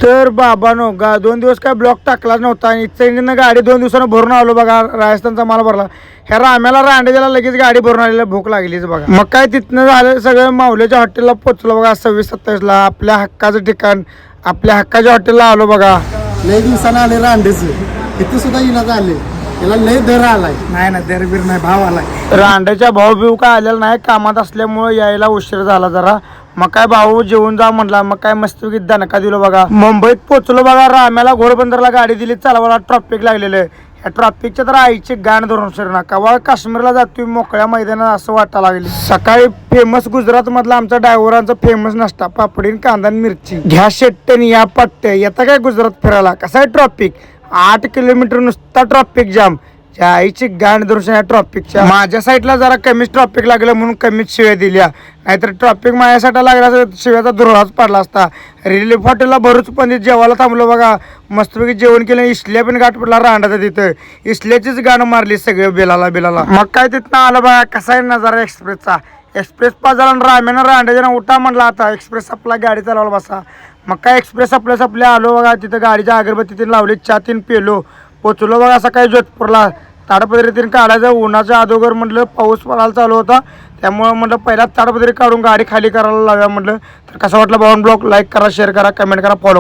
तर बाबानो 2 दिवस काय ब्लॉक टाकलाच नव्हता आणि इच्छेनं गाडी 2 दिवसानं भरून आलो बघा. राजस्थानचा माल भरला. ह्या राम्याला रांडेजाला लगेच गाडी भरून आलेली, भूक लागलीच बघा. मग काय तिथनं झालं सगळं माऊलीच्या हॉटेलला पोचलो बघा. 26-27ला आपल्या हक्काचं ठिकाण, आपल्या हक्काच्या हॉटेलला आलो बघा. लय दिवसानं आले रांडेच इथं सुद्धा इनाच आले. त्याला लय दर आलाय. नाही ना दर बीर नाही, भाव आलाय. रांड्याच्या भाऊ बिव काय आलेला नाही, कामात असल्यामुळे यायला उशीर झाला जरा. मग काय भाऊ जेवून जा म्हटला. मग काय मस्तपैकी दणका दिलो बघा. मुंबईत पोचलो बघा. राम्याला घोडबंदरला गाडी दिली चालवायला. ट्रॉफिक लागलेलं. या ट्रॉफिकच्या तर आईची गाण धरून सर ना कवा काश्मीरला जातोय मोकळ्या मैदानात असं वाटायला लागले. सकाळी फेमस गुजरात मधला आमचा ड्रायव्हरांचा फेमस नाश्ता, पापडी कांदा मिरची घ्या शेट्टन या पट्टे. येता काय गुजरात फिरायला. कसा आहे ट्रॉफिक, 8 किलोमीटर नुसता ट्रॉफिक जाम. त्या आईची गाण धरून ट्रॉफिकच्या. माझ्या साईडला जरा कमीच ट्रॉफिक लागलं म्हणून कमीच शिव्या दिल्या, नाहीतर ट्रॉफिक माझ्यासाठी लागला तर शिव्याचा धुरळाच पडला असता. रिलीफ हॉटेलला भरूच पण जेवायला थांबलो बघा. मस्तपैकी जेवण केलं. इसल्या पण गाठ पडला रांडाचा तिथं. इसल्याचीच गाणं मारली सगळे बेलाला. मग काय तिथनं आलं बघा. कसा आहे नजारा एक्सप्रेसचा. एक्सप्रेस पाजाला राम्यानं रांडाच्यानं उठा म्हणला आता एक्सप्रेस आपला गाडी चालवायला बसा. मग काय एक्सप्रेस आपल्या आलो बघा. तिथं गाडीच्या अगरबत्ती तीन लावली, चहा तीन पेलो. पोचलो बघा सकाळी जोधपूरला. ताडपदरी तीन काढायचं. उन्हाच्या अगोदर म्हटलं पाऊस पडायला चालू होता, त्यामुळे म्हटलं पहिला ताडपदरी काढून गाडी खाली करायला लाव्या म्हटलं. तर कसं वाटलं भाऊन ब्लॉग लाईक करा, शेअर करा, कमेंट करा, फॉलो